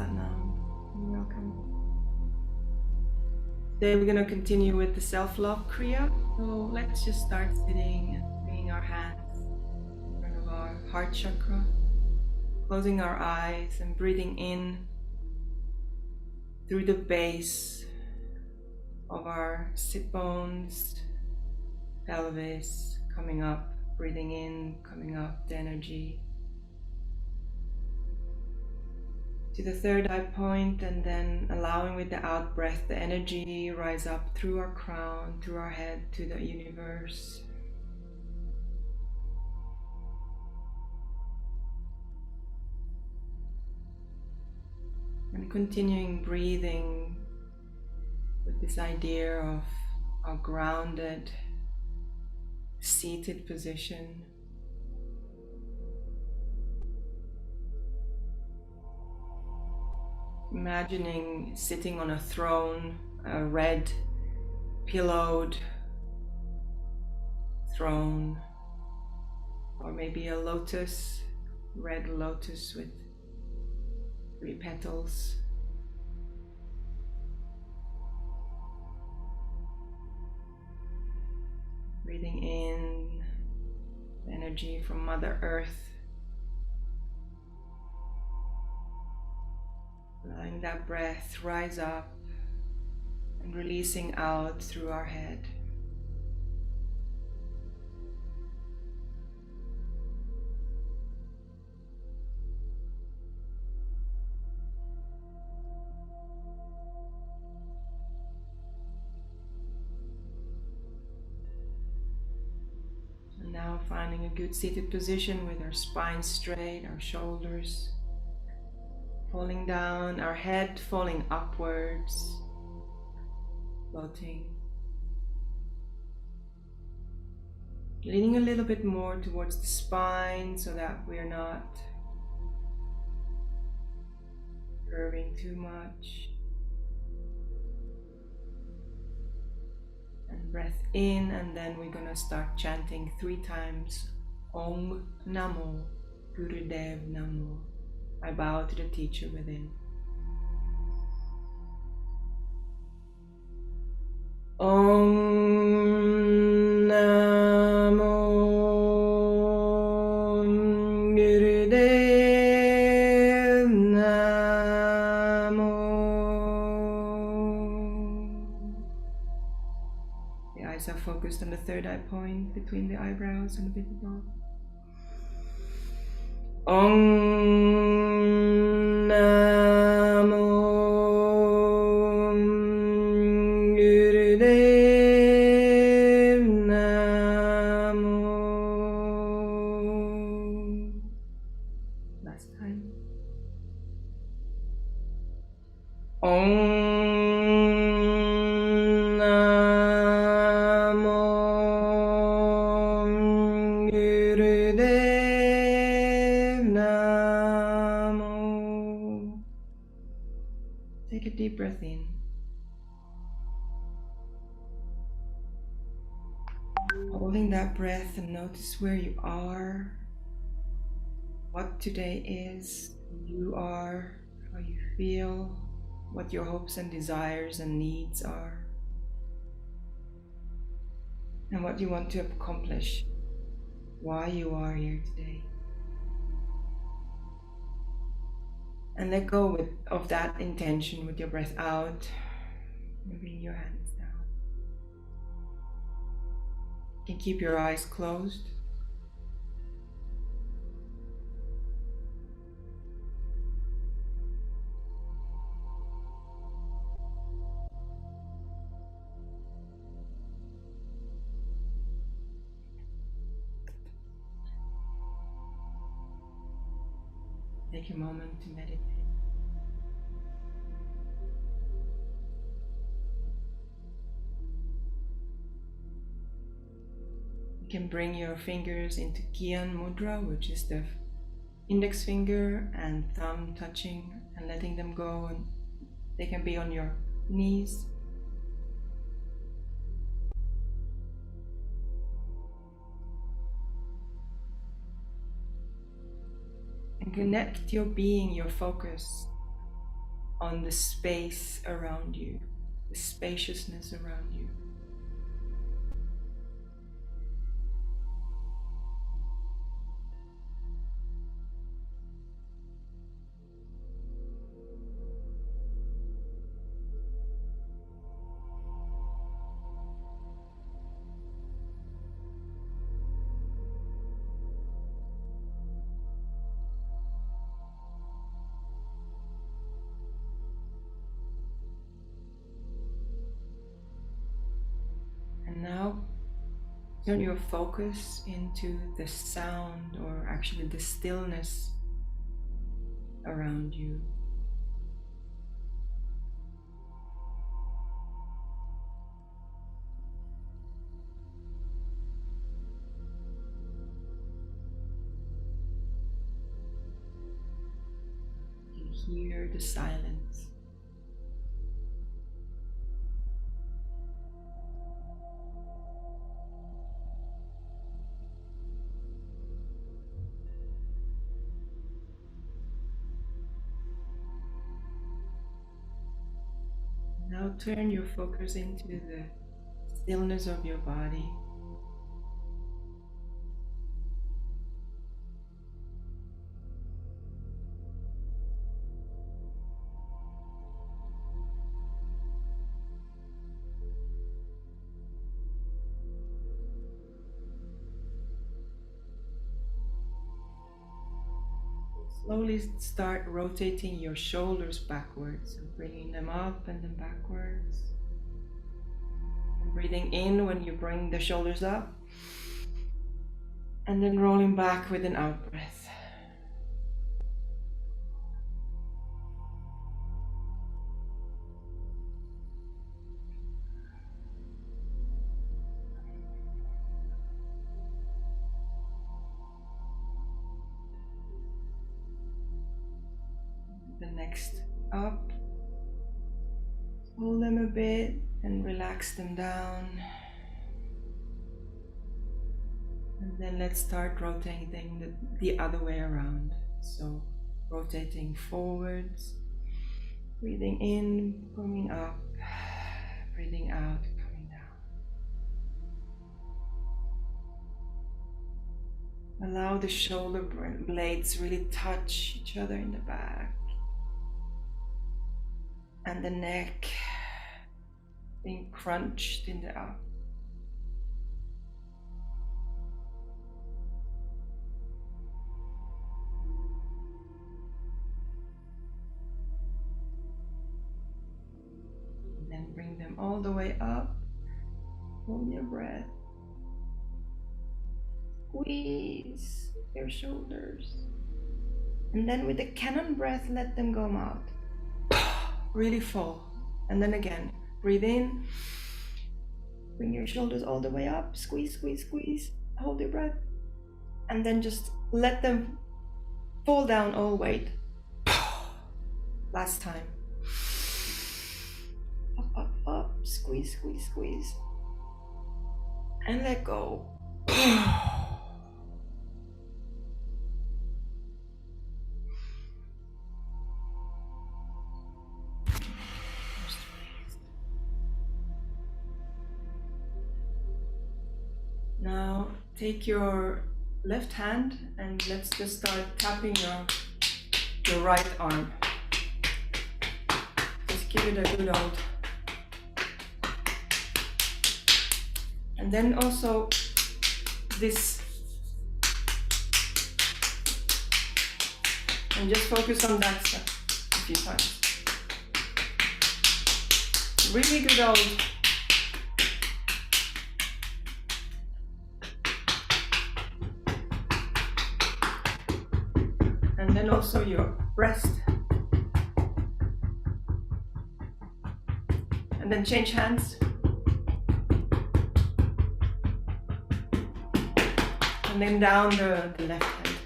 Satnam. Welcome. Today we're going to continue with the self-love Kriya. So let's just start sitting and bringing our hands in front of our heart chakra, closing our eyes and breathing in through the base of our sit bones, pelvis, coming up, breathing in, coming up the energy to the third eye point, and then allowing with the out breath the energy rise up through our crown, through our head to the universe. And continuing breathing with this idea of a grounded, seated position. Imagining sitting on a throne, a red pillowed throne, or maybe a lotus, red lotus with 3 petals. Breathing in the energy from Mother Earth. Allowing that breath rise up and releasing out through our head. And now finding a good seated position with our spine straight, our shoulders falling down, our head falling upwards, floating. Leaning a little bit more towards the spine so that we're not curving too much. And breath in, and then we're gonna start chanting 3 times Om Namo Gurudev Namo. I bow to the teacher within. Om Namo Gurudev Namo. The eyes are focused on the third eye point between the eyebrows and a bit above. Om Namo Gurudev Namo. Last time. Om Namo Gurudev Namo. Take a deep breath in. Holding that breath and notice where you are, what today is, who you are, how you feel, what your hopes and desires and needs are, and what you want to accomplish, why you are here today. And let go of that intention with your breath out and bring your hands down. You can keep your eyes closed. Take a moment to meditate. You can bring your fingers into Gyan Mudra, which is the index finger and thumb touching and letting them go, and they can be on your knees. And connect your being, your focus on the space around you, the spaciousness around you. And now turn your focus into the sound, or actually the stillness around you. You hear the silence. Now turn your focus into the stillness of your body. Slowly start rotating your shoulders backwards, so bringing them up and then backwards. And breathing in when you bring the shoulders up, and then rolling back with an out breath. The next up, hold them a bit and relax them down. And then let's start rotating the other way around. So rotating forwards, breathing in, coming up, breathing out, coming down. Allow the shoulder blades really touch each other in the back. And the neck being crunched in the up. And then bring them all the way up. Hold your breath. Squeeze your shoulders. And then with the cannon breath, let them go out. Really full. And then again, breathe in, bring your shoulders all the way up, squeeze, squeeze, squeeze, hold your breath, and then just let them fall down all weight. Last time. Up, up, up, squeeze, squeeze, squeeze, and let go. Now take your left hand and let's just start tapping your right arm. Just give it a good old. And then also this. And just focus on that step a few times. Really good old. And then also your breast. And then change hands. And then down the left hand.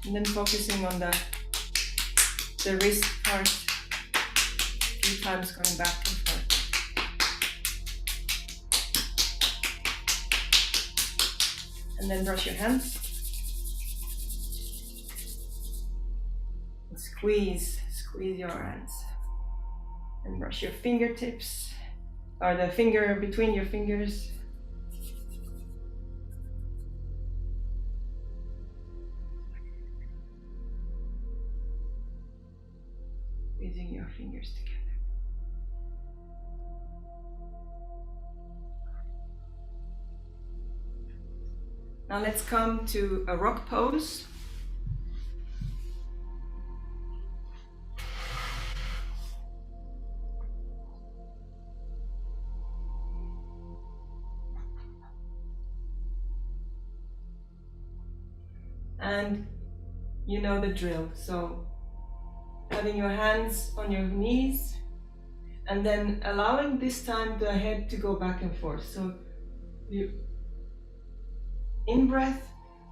And then focusing on the wrist part. A few times going back and forth. And then brush your hands. squeeze your hands. And brush your fingertips, or the finger between your fingers. Squeezing your fingers together. Now let's come to a rock pose. And you know the drill. So having your hands on your knees and then allowing this time the head to go back and forth. So you in breath,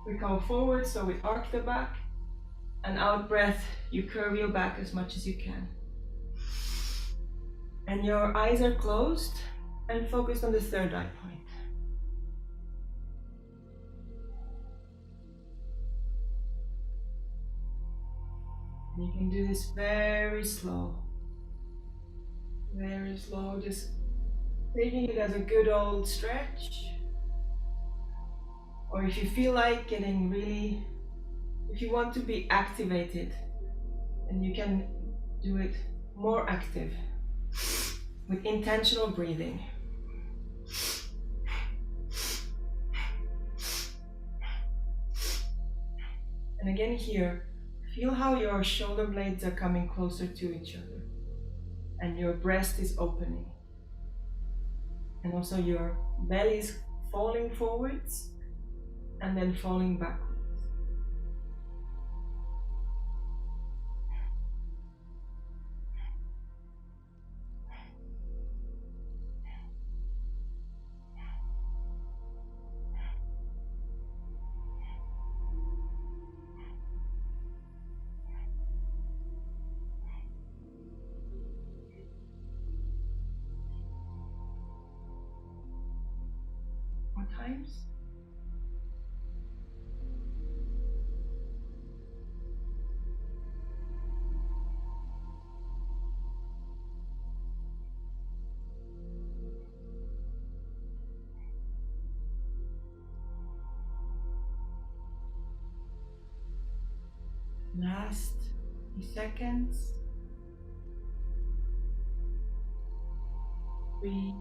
we come forward, so we arc the back, and out breath, you curve your back as much as you can. And your eyes are closed and focused on the third eye point. You can do this very slow, just taking it as a good old stretch. Or if you feel like getting really, if you want to be activated, then you can do it more active with intentional breathing. And again here, feel how your shoulder blades are coming closer to each other and your breast is opening. And also your belly is falling forwards and then falling backwards. More times. Last few seconds. 3, 2,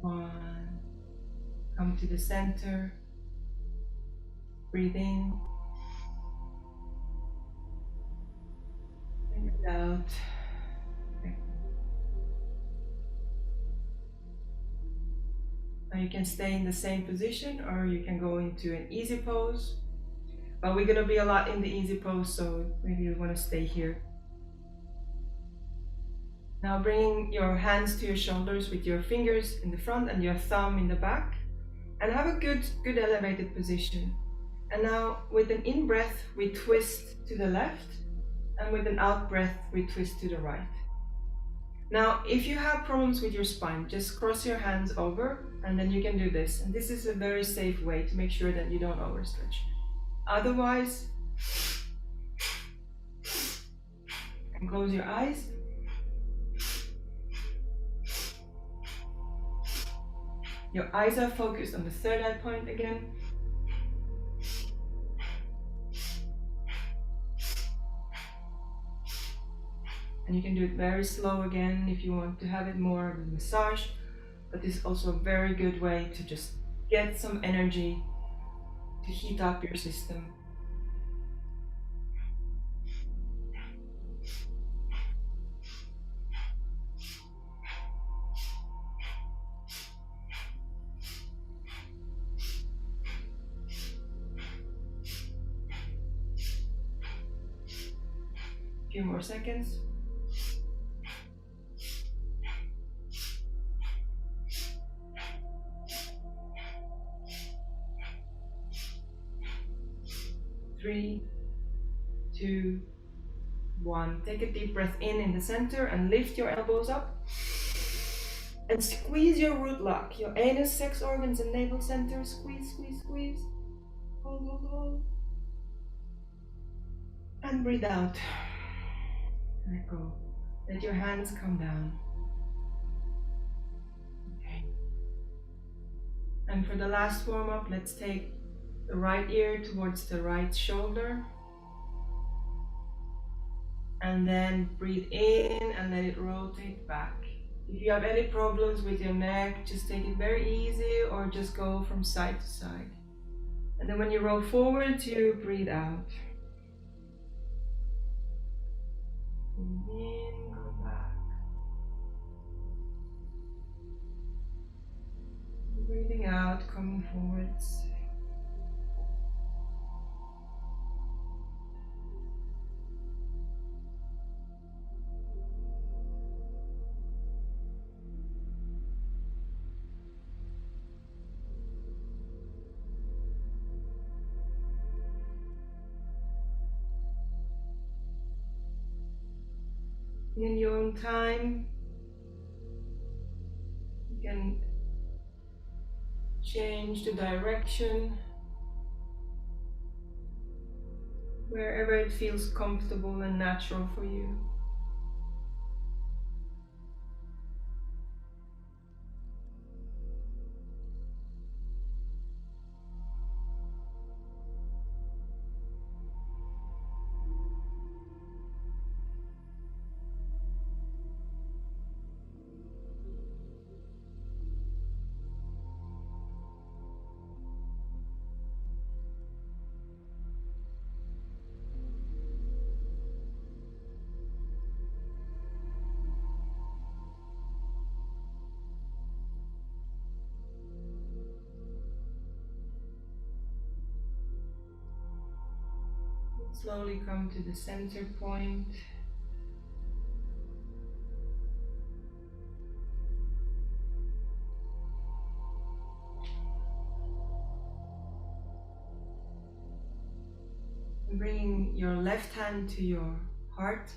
1. Come to the center. Breathe in. Bring it out. Now you can stay in the same position or you can go into an easy pose. But we're gonna be a lot in the easy pose, so maybe you wanna stay here. Now bringing your hands to your shoulders with your fingers in the front and your thumb in the back. And have a good elevated position. And now with an in-breath, we twist to the left. And with an out-breath, we twist to the right. Now, if you have problems with your spine, just cross your hands over and then you can do this. And this is a very safe way to make sure that you don't overstretch. Otherwise, and close your eyes. Your eyes are focused on the third eye point again. And you can do it very slow again if you want to have it more of a massage. But this is also a very good way to just get some energy to heat up your system. A few more seconds. Three, 2, 1. Take a deep breath in the center and lift your elbows up. And squeeze your root lock, your anus, sex organs and navel center. Squeeze, squeeze, squeeze. Hold, hold, hold. And breathe out. Let go. Let your hands come down. Okay. And for the last warm-up, let's take the right ear towards the right shoulder. And then breathe in and let it rotate back. If you have any problems with your neck, just take it very easy or just go from side to side. And then when you roll forward, you breathe out. Breathe in, go back. Breathing out, coming forwards. In your own time, you can change the direction wherever it feels comfortable and natural for you. Slowly come to the center point. Bringing your left hand to your heart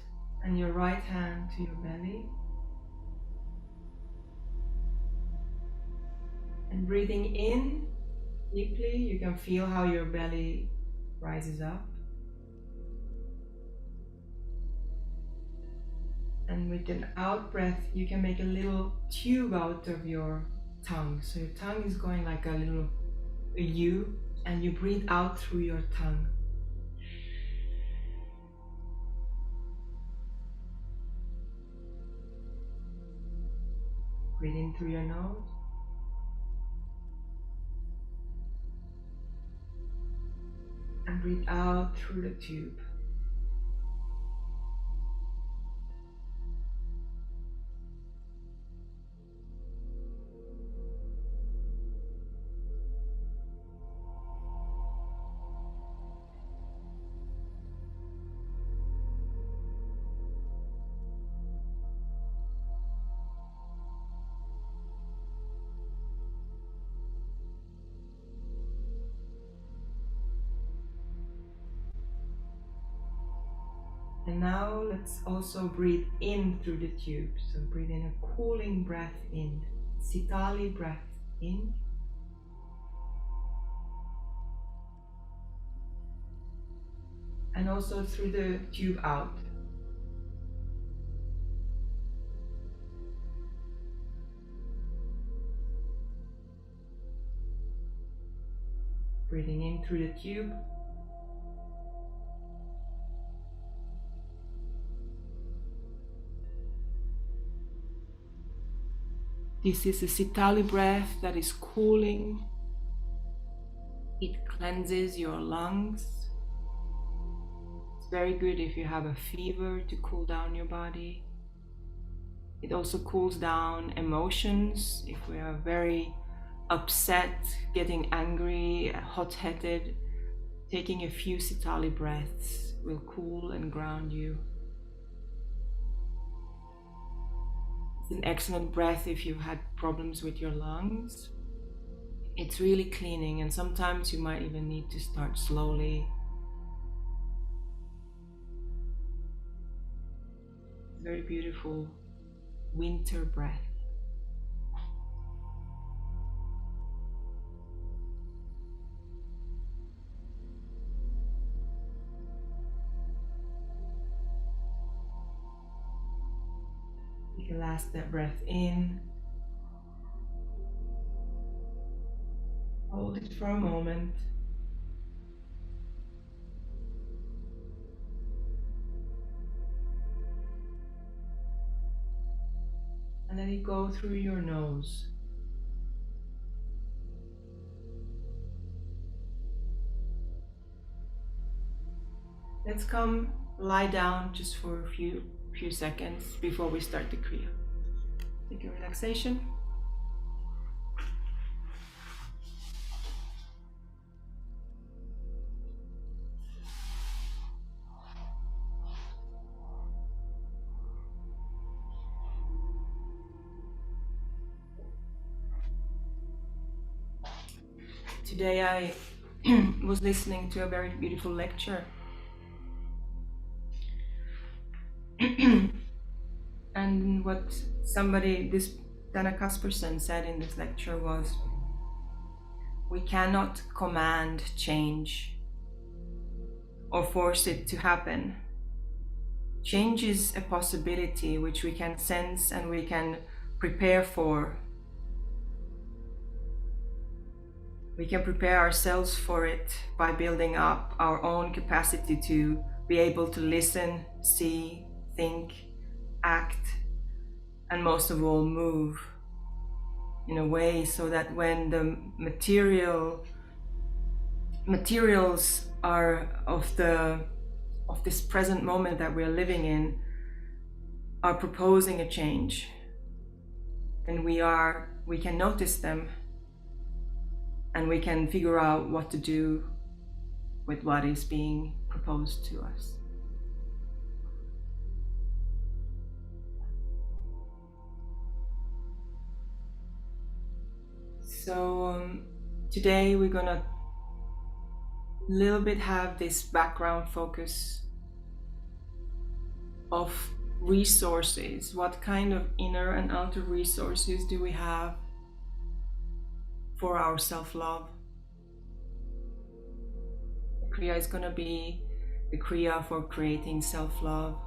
and your right hand to your belly. And breathing in deeply, you can feel how your belly rises up. And with an out breath, you can make a little tube out of your tongue. So your tongue is going like a U, and you breathe out through your tongue. Breathe in through your nose. And breathe out through the tube. And now let's also breathe in through the tube. So breathe in a cooling breath in. Sitali breath in. And also through the tube out. Breathing in through the tube. This is a Sitali breath that is cooling. It cleanses your lungs. It's very good if you have a fever to cool down your body. It also cools down emotions. If we are very upset, getting angry, hot-headed, taking a few Sitali breaths will cool and ground you. It's an excellent breath if you've had problems with your lungs. It's really cleaning, and sometimes you might even need to start slowly. Very beautiful winter breath. a last breath in. Hold it for a moment. And let it go through your nose. Let's come lie down just for a few seconds before we start the Kriya. Take a relaxation. Today I was listening to a very beautiful lecture. And what this Dana Kaspersen said in this lecture was, we cannot command change or force it to happen. Change is a possibility which we can sense and we can prepare for. We can prepare ourselves for it by building up our own capacity to be able to listen, see, think, act, and most of all move in a way so that when the materials are of this present moment that we're living in are proposing a change, and we can notice them and we can figure out what to do with what is being proposed to us. So today we're gonna little bit have this background focus of resources. What kind of inner and outer resources do we have for our self-love? The Kriya is gonna be the Kriya for creating self-love.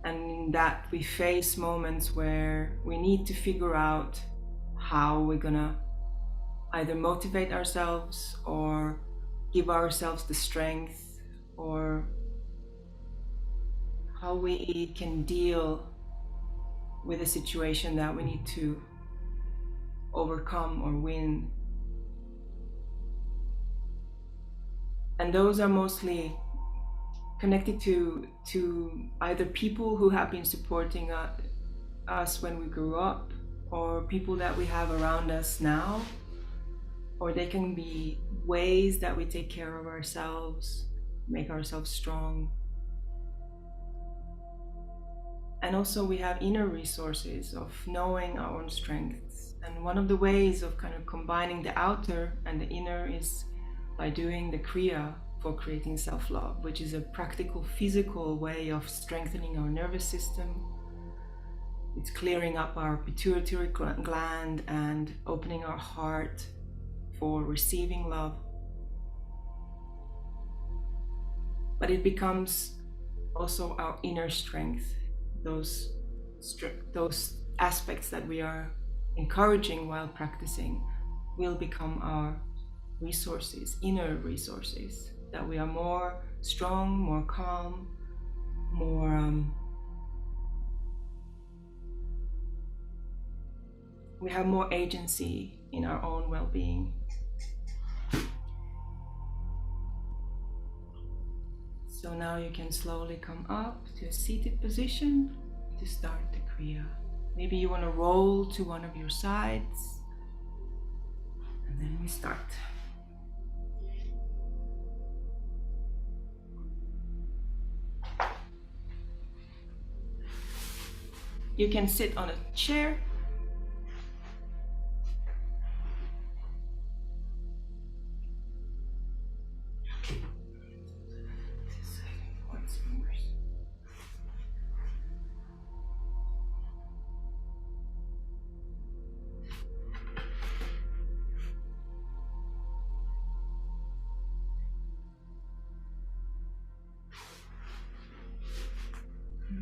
And in that we face moments where we need to figure out how we're gonna either motivate ourselves or give ourselves the strength, or how we can deal with a situation that we need to overcome or win. And those are mostly connected to either people who have been supporting us when we grew up, or people that we have around us now, or they can be ways that we take care of ourselves, make ourselves strong. And also we have inner resources of knowing our own strengths. And one of the ways of kind of combining the outer and the inner is by doing the Kriya for creating self-love, which is a practical, physical way of strengthening our nervous system. It's clearing up our pituitary gland and opening our heart for receiving love. But it becomes also our inner strength. Those aspects that we are encouraging while practicing will become our resources, inner resources, that we are more strong, more calm, we have more agency in our own well-being. So now you can slowly come up to a seated position to start the Kriya. Maybe you want to roll to one of your sides, and then we start. You can sit on a chair.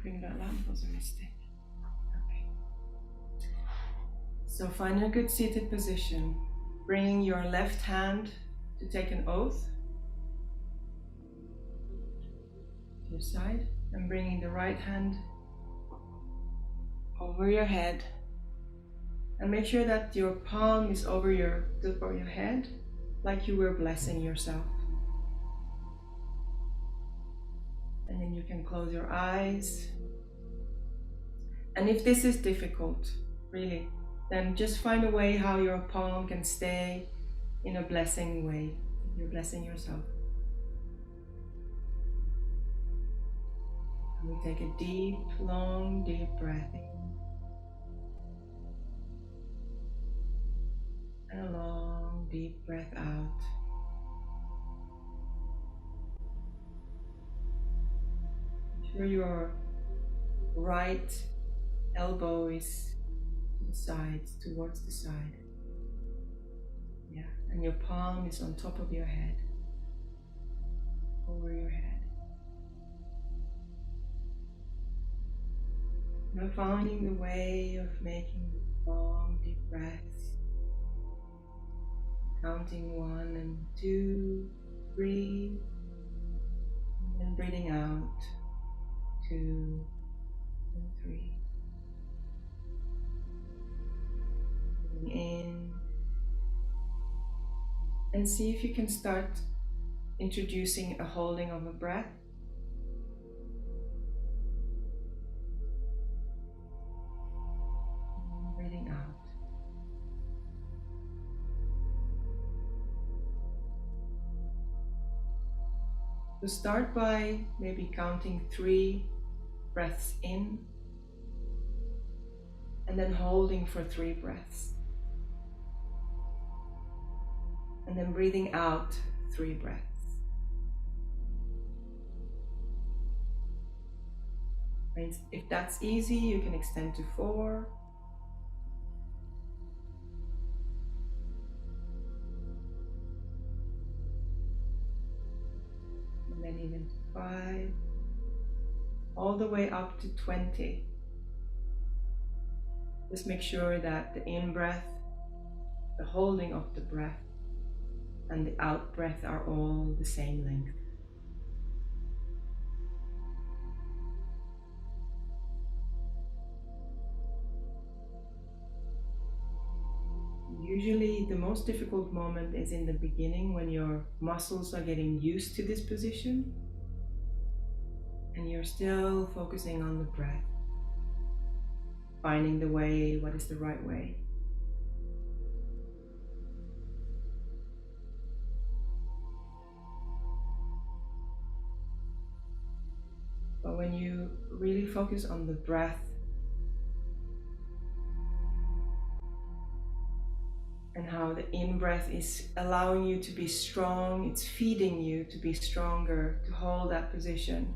Bring that lamp was a mistake. So find a good seated position, bringing your left hand to take an oath to your side, and bringing the right hand over your head. And make sure that your palm is over your head, like you were blessing yourself. And then you can close your eyes. And if this is difficult, really, then just find a way how your palm can stay in a blessing way. You're blessing yourself. And we take a deep, long, deep breath in. And a long, deep breath out. Make sure your right elbow is to the side, towards the side. Yeah, and your palm is on top of your head, over your head. Now finding the way of making long, deep breaths. Counting 1 and 2, 3, and then breathing out, 2 and 3. Breathing in, and see if you can start introducing a holding of a breath. And breathing out. So start by maybe counting 3 breaths in and then holding for 3 breaths. And then breathing out 3 breaths. And if that's easy, you can extend to 4. And then even to 5, all the way up to 20. Just make sure that the in-breath, the holding of the breath, and the out-breath are all the same length. Usually the most difficult moment is in the beginning when your muscles are getting used to this position and you're still focusing on the breath, finding the way, what is the right way. But when you really focus on the breath and how the in-breath is allowing you to be strong, it's feeding you to be stronger, to hold that position.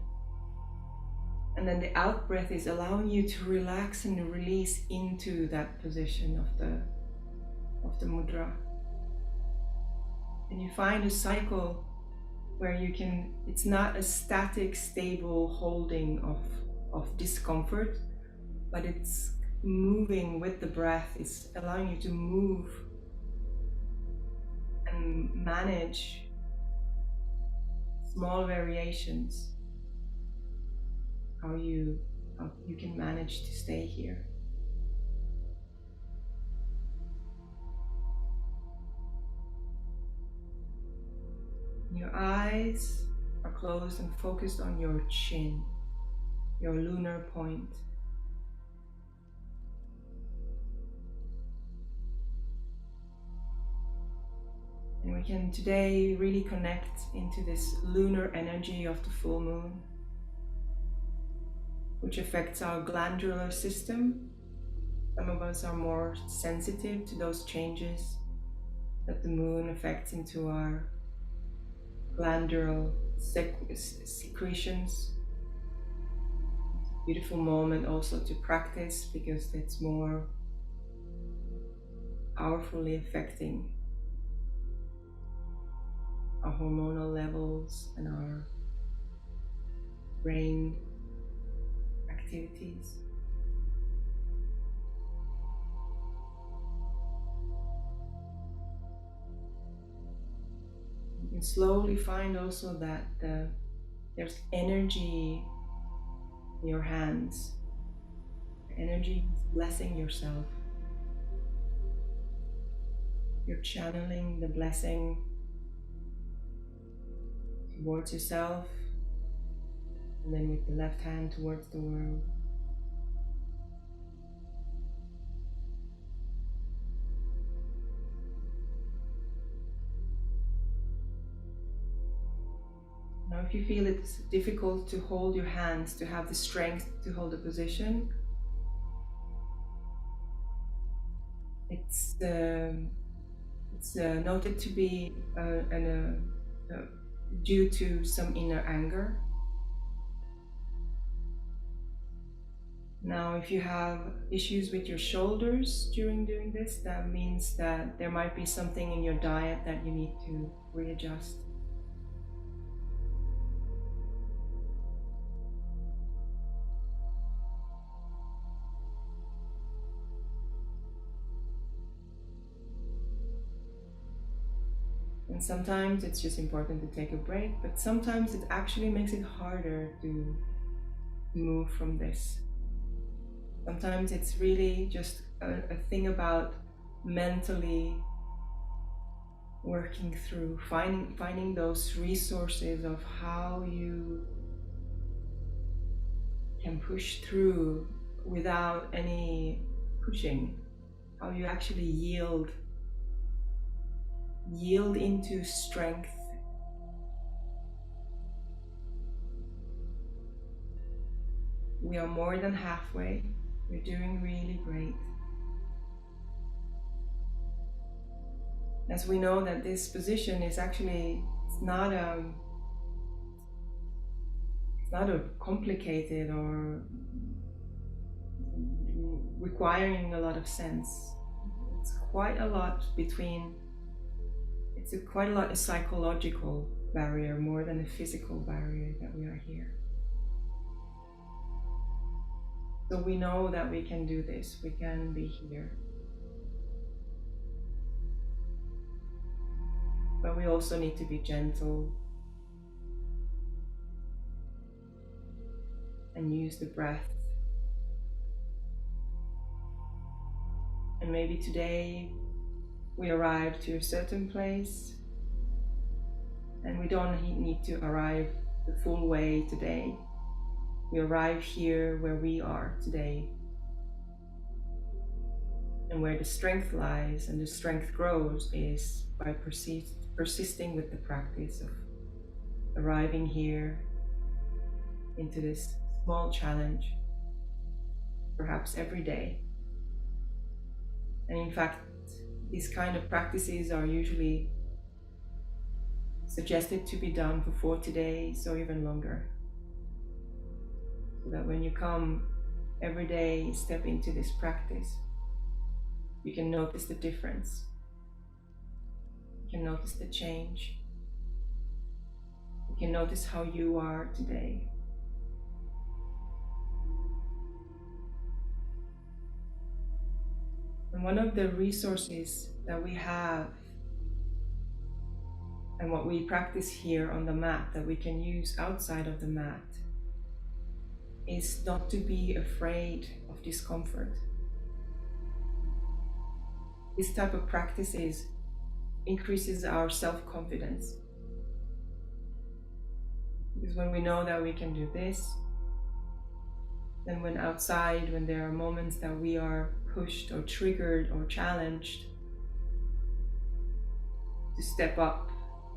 And then the out-breath is allowing you to relax and release into that position of the mudra. And you find a cycle where you can, it's not a static, stable holding of discomfort, but it's moving with the breath. It's allowing you to move and manage small variations, how you can manage to stay here. Your eyes are closed and focused on your chin, your lunar point. And we can today really connect into this lunar energy of the full moon, which affects our glandular system. Some of us are more sensitive to those changes that the moon affects into our glandular secretions. It's a beautiful moment also to practice because it's more powerfully affecting our hormonal levels and our brain activities. And slowly find also that there's energy in your hands. Energy is blessing yourself. You're channeling the blessing towards yourself, and then with the left hand towards the world. Now, if you feel it's difficult to hold your hands, to have the strength to hold the position, it's noted to be due to some inner anger. Now, if you have issues with your shoulders during doing this, that means that there might be something in your diet that you need to readjust. And sometimes it's just important to take a break, but sometimes it actually makes it harder to move from this. Sometimes it's really just a thing about mentally working through, finding those resources of how you can push through without any pushing, how you actually yield into strength. We are more than halfway. We're doing really great. As we know that this position is actually, it's not a complicated or requiring a lot of sense. It's quite a lot a psychological barrier more than a physical barrier that we are here. So we know that we can do this, we can be here. But we also need to be gentle and use the breath. And maybe today we arrive to a certain place and we don't need to arrive the full way today. We arrive here where we are today, and where the strength lies and the strength grows is by persisting with the practice of arriving here into this small challenge, perhaps every day. And in fact, these kind of practices are usually suggested to be done for 40 days or even longer. So that when you come every day, step into this practice, you can notice the difference. You can notice the change. You can notice how you are today. And one of the resources that we have and what we practice here on the mat that we can use outside of the mat is not to be afraid of discomfort. This type of practices increases our self-confidence. Because when we know that we can do this, then when outside, when there are moments that we are pushed or triggered or challenged to step up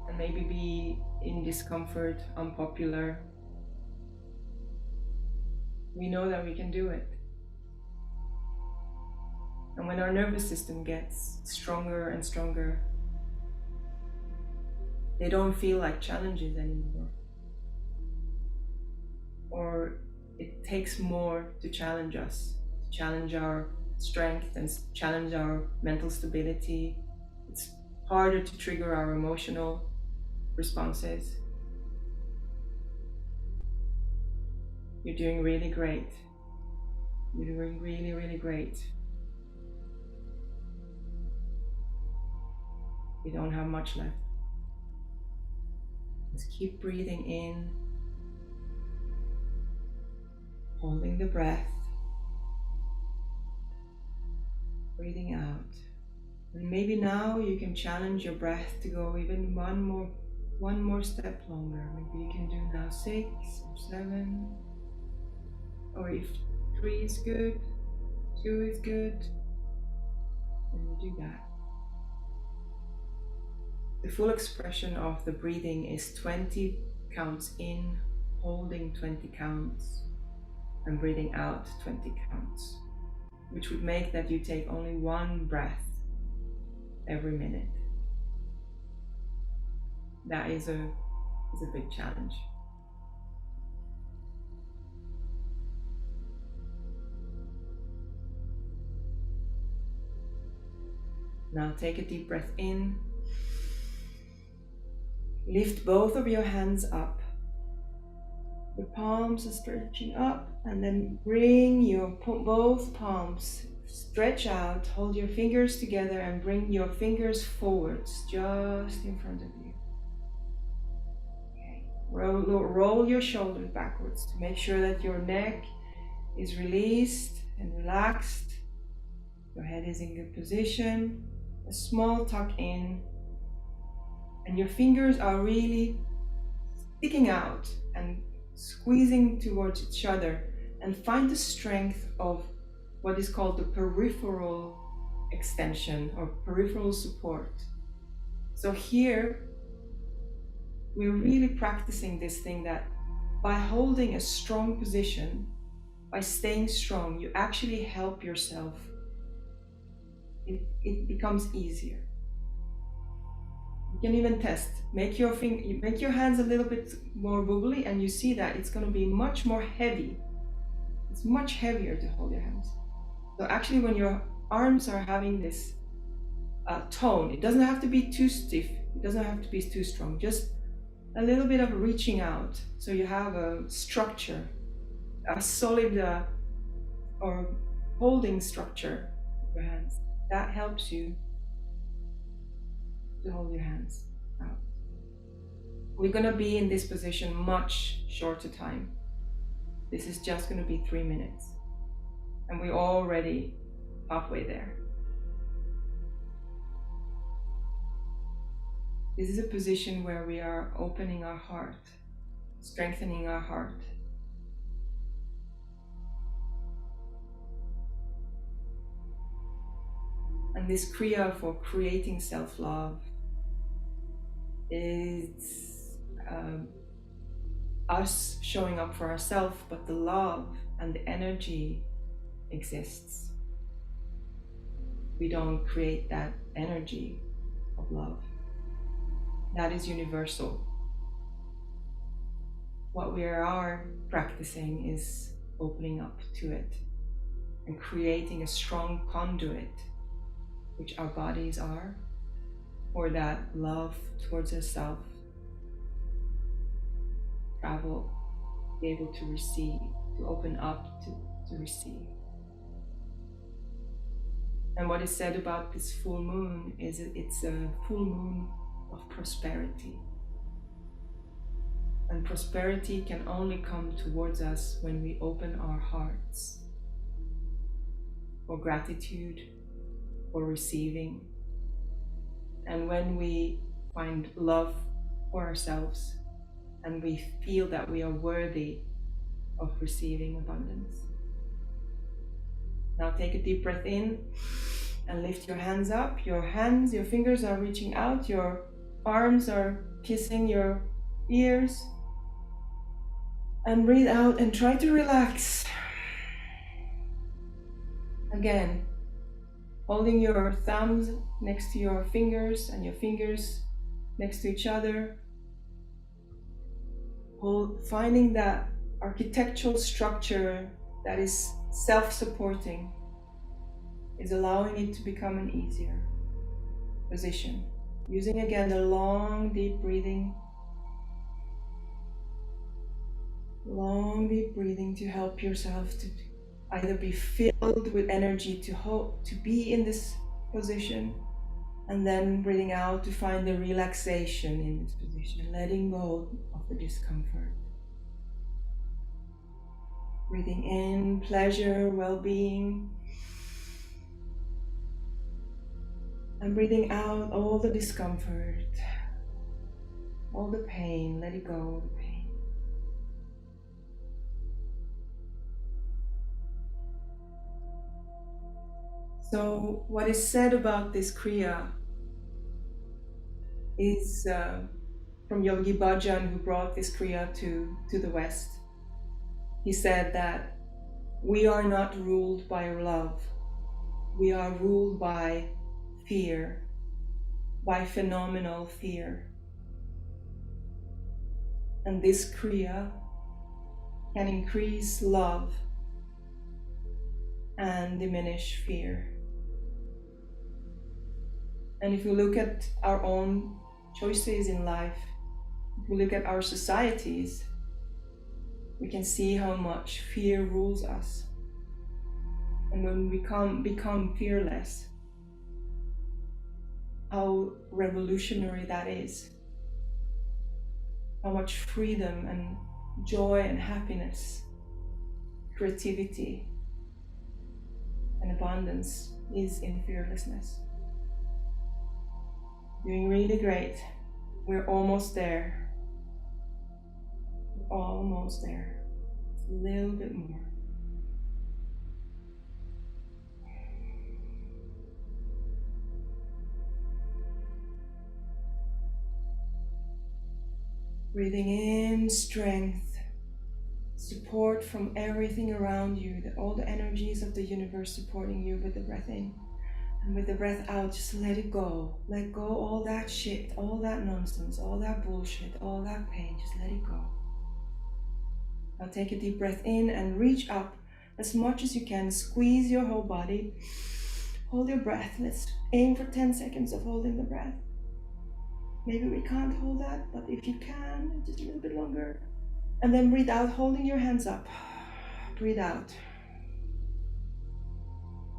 and maybe be in discomfort, unpopular, we know that we can do it. And when our nervous system gets stronger and stronger, they don't feel like challenges anymore. Or it takes more to challenge us, to challenge our strength and challenge our mental stability. It's harder to trigger our emotional responses. You're doing really great. You're doing really, really great. We don't have much left. Just keep breathing in, holding the breath, breathing out. And maybe now you can challenge your breath to go even one more step longer. Maybe you can do now 6 or 7, or if 3 is good, 2 is good, then you do that. The full expression of the breathing is 20 counts in, holding 20 counts, and breathing out 20 counts, which would make that you take only one breath every minute. That is a big challenge. Now take a deep breath in. Lift both of your hands up. The palms are stretching up, and then bring your both palms, stretch out, hold your fingers together and bring your fingers forwards just in front of you. Okay. Roll your shoulders backwards to make sure that your neck is released and relaxed. Your head is in good position. A small tuck in, and your fingers are really sticking out and squeezing towards each other, and find the strength of what is called the peripheral extension or peripheral support. So here we're really practicing this thing that by holding a strong position, by staying strong, you actually help yourself. It becomes easier. You can even test. Make your hands a little bit more wobbly, and you see that it's going to be much more heavy. It's much heavier to hold your hands. So actually, when your arms are having this tone, it doesn't have to be too stiff. It doesn't have to be too strong. Just a little bit of reaching out, so you have a structure, a solid or holding structure of your hands. That helps you to hold your hands out. We're going to be in this position much shorter time. This is just going to be 3 minutes, and we're already halfway there. This is a position where we are opening our heart, strengthening our heart. And this Kriya for creating self-love is us showing up for ourselves, but the love and the energy exists. We don't create that energy of love. That is universal. What we are practicing is opening up to it and creating a strong conduit, which our bodies are, or that love towards ourselves travel, be able to receive, to open up to receive. And what is said about this full moon is it's a full moon of prosperity. And prosperity can only come towards us when we open our hearts for gratitude, for receiving, and when we find love for ourselves and we feel that we are worthy of receiving abundance. Now take a deep breath in and lift your hands up. Your fingers are reaching out, your arms are kissing your ears. And breathe out and try to relax. Again, holding your thumbs next to your fingers and your fingers next to each other. Finding that architectural structure that is self-supporting is allowing it to become an easier position. Using again the long, deep breathing. Long, deep breathing to help yourself to either be filled with energy to be in this position, And then breathing out to find the relaxation in this position, letting go of the discomfort. Breathing in pleasure, well-being. And breathing out all the discomfort, all the pain, let it go, the pain. So what is said about this Kriya is from Yogi Bhajan, who brought this Kriya to the West. He said that we are not ruled by love, we are ruled by fear, by phenomenal fear. And this Kriya can increase love and diminish fear. And if we look at our own choices in life, if we look at our societies, we can see how much fear rules us. And when we become fearless, how revolutionary that is. How much freedom and joy and happiness, creativity and abundance is in fearlessness. Doing really great. We're almost there. We're almost there. A little bit more. Breathing in strength, support from everything around you, all the energies of the universe supporting you with the breath in. And with the breath out, just let it go. Let go all that shit, all that nonsense, all that bullshit, all that pain. Just let it go. Now take a deep breath in and reach up as much as you can. Squeeze your whole body. Hold your breath. Let's aim for 10 seconds of holding the breath. Maybe we can't hold that, but if you can, just a little bit longer. And then breathe out, holding your hands up. Breathe out.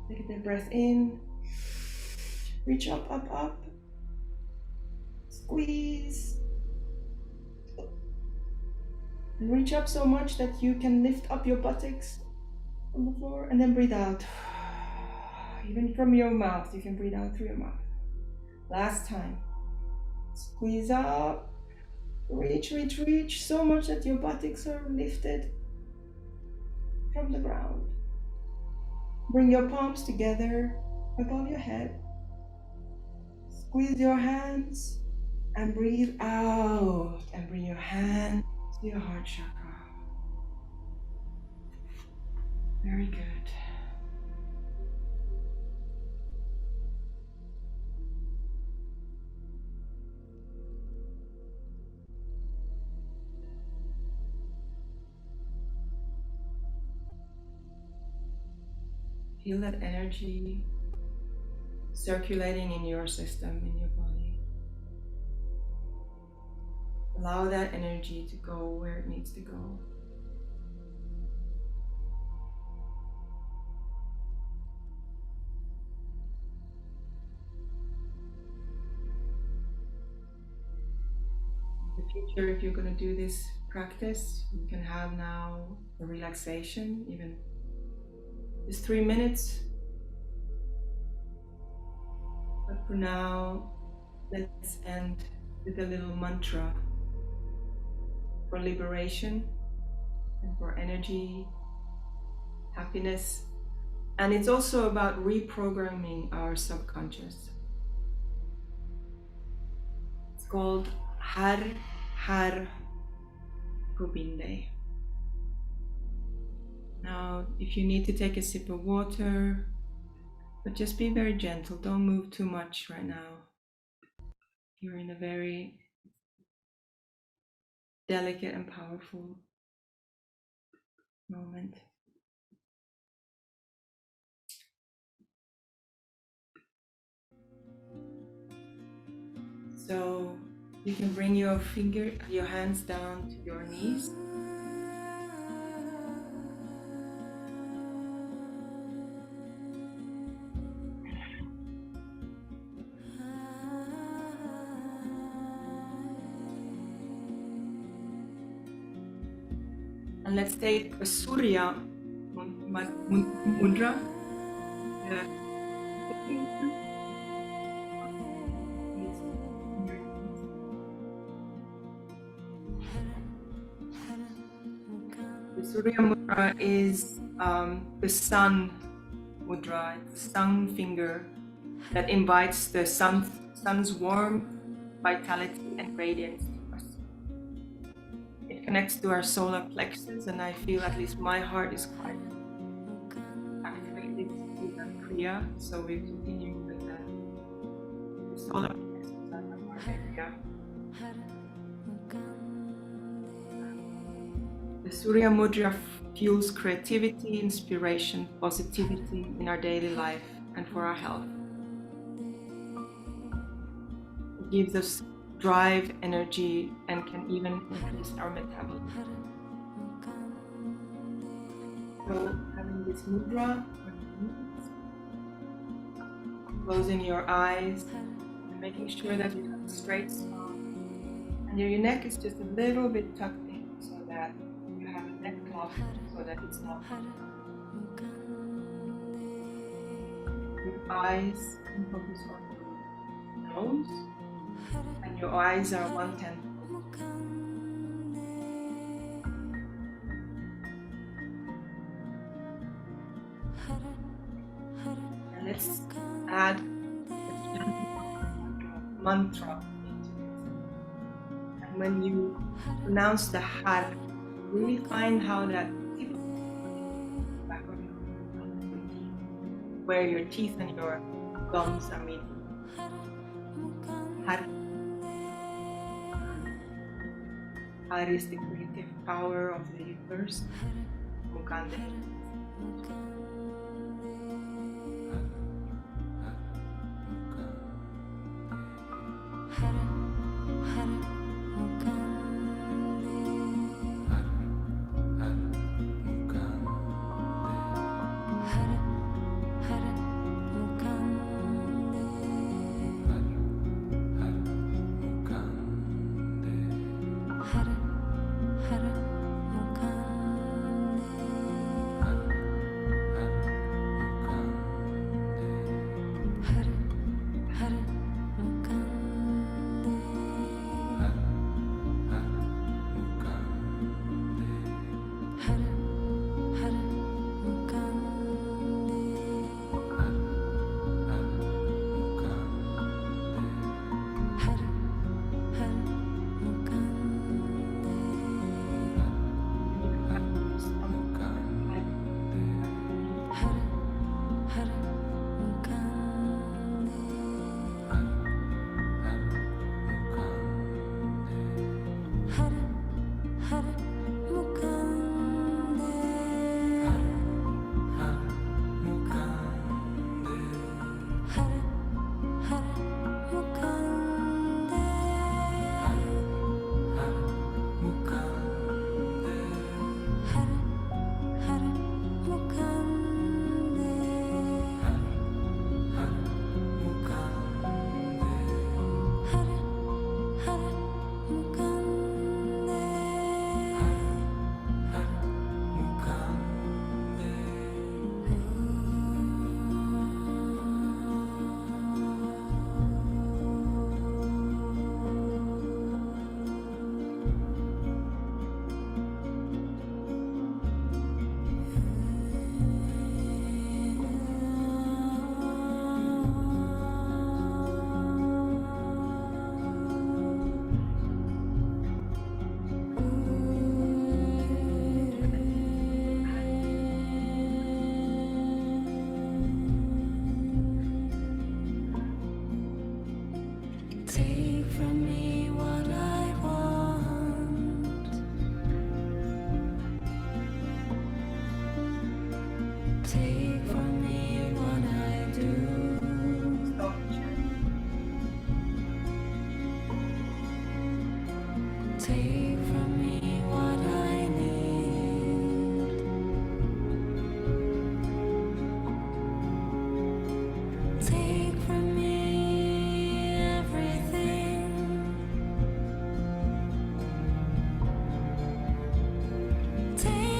Take a deep breath in. Reach up, up, up. Squeeze. And reach up so much that you can lift up your buttocks on the floor. And then breathe out. Even from your mouth, you can breathe out through your mouth. Last time. Squeeze up. Reach, reach, reach. So much that your buttocks are lifted from the ground. Bring your palms together above your head. Squeeze your hands and breathe out and bring your hand to your heart chakra. Very good. Feel that energy circulating in your system, in your body. Allow that energy to go where it needs to go. In the future, if you're going to do this practice, you can have now a relaxation, even just 3 minutes. But for now, let's end with a little mantra for liberation and for energy, happiness. And it's also about reprogramming our subconscious. It's called Har Har Gobinde. Now, if you need to take a sip of water, but just be very gentle, don't move too much right now. You're in a very delicate and powerful moment. So you can bring your hands down to your knees. And let's take a Surya Mudra. The Surya Mudra is the sun mudra, it's the sun finger that invites the sun's warmth, vitality, and radiance to us. It connects to our solar plexus, and I feel, at least my heart is quite activated with that kriya. So we continue with the solar plexus and the heart area. The Surya Mudra fuels creativity, inspiration, positivity in our daily life and for our health. It gives us drive, energy, and can even increase our metabolism. So having this mudra, closing your eyes and making sure that you have a straight spine, and your neck is just a little bit tucked in so that you have a neck cloth so that it's not. Your eyes can focus on your nose, and your eyes are 1/10. And let's add a mantra into it. And when you pronounce the har, really find how that back of where your teeth and your gums are meeting. Har. Har is the creative power of the universe. Mukande. Take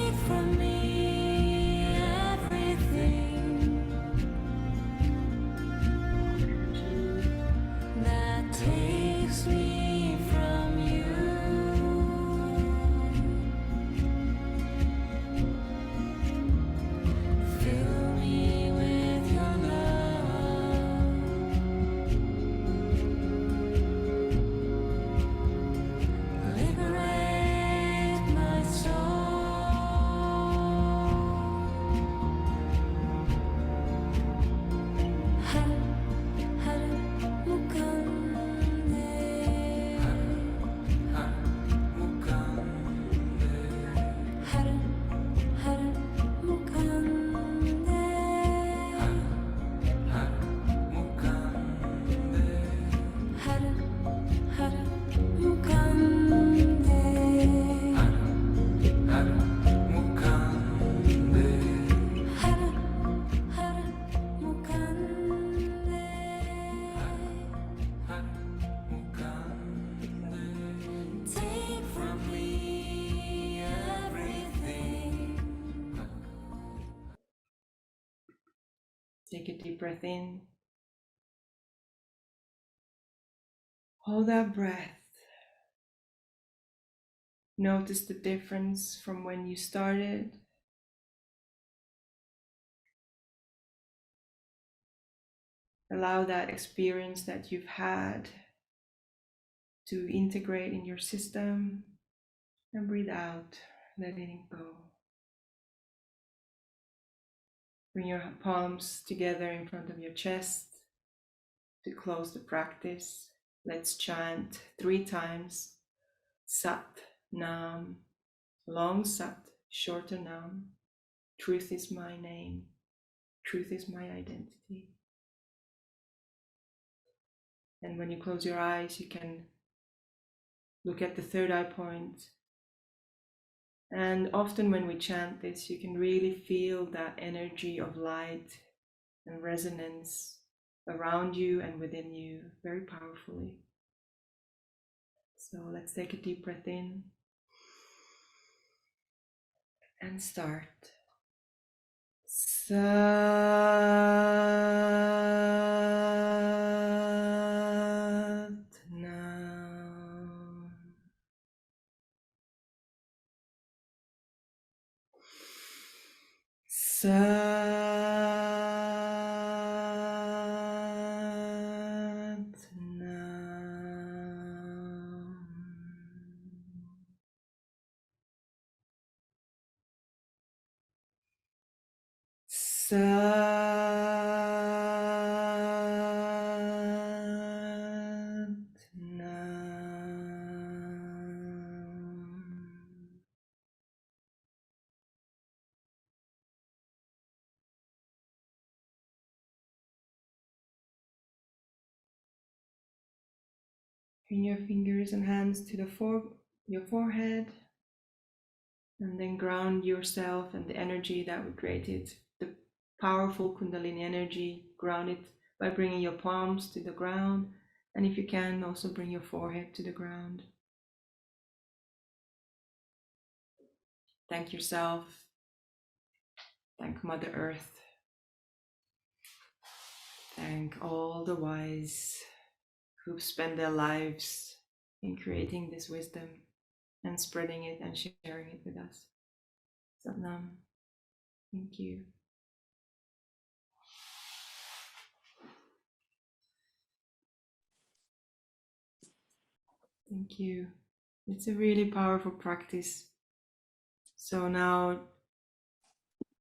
Take a deep breath in. Hold that breath. Notice the difference from when you started. Allow that experience that you've had to integrate in your system, and breathe out, letting it go. Bring your palms together in front of your chest to close the practice. Let's chant 3 times. Sat, Nam, long Sat, shorter Nam. Truth is my name. Truth is my identity. And when you close your eyes, you can look at the third eye point. And often when we chant this, you can really feel that energy of light and resonance around you and within you very powerfully. So let's take a deep breath in and start. Sat Nam. Sat Nam. Sat Nam. Bring your fingers and hands to your forehead, and then ground yourself and the energy that we created, the powerful Kundalini energy. Ground it by bringing your palms to the ground, and if you can, also bring your forehead to the ground. Thank yourself. Thank Mother Earth. Thank all the wise who've spent their lives in creating this wisdom and spreading it and sharing it with us. Sat Nam. Thank you. Thank you. It's a really powerful practice. So now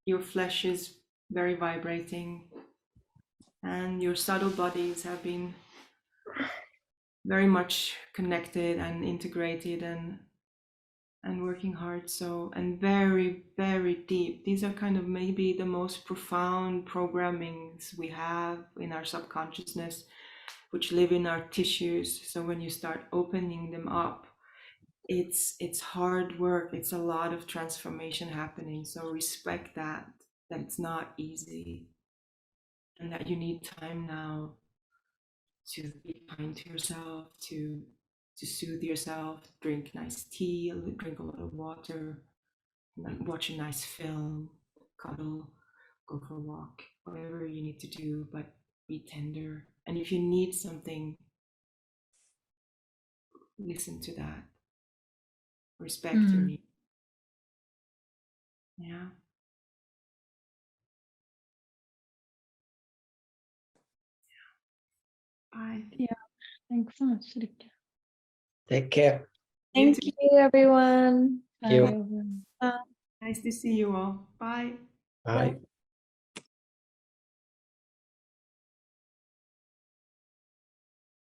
your flesh is very vibrating, and your subtle bodies have been very much connected and integrated and working hard. So, and very, very deep. These are kind of maybe the most profound programmings we have in our subconsciousness, which live in our tissues. So when you start opening them up, it's hard work. It's a lot of transformation happening. So respect that it's not easy, and that you need time now to be kind to yourself, to soothe yourself, drink nice tea, drink a lot of water, watch a nice film, cuddle, go for a walk, whatever you need to do, but be tender. And if you need something, listen to that. Respect your need. Yeah. Bye. Yeah, thanks so much, Rika. Take care. Thank you, everyone. Thank you. Bye, everyone. Nice to see you all. Bye. Bye.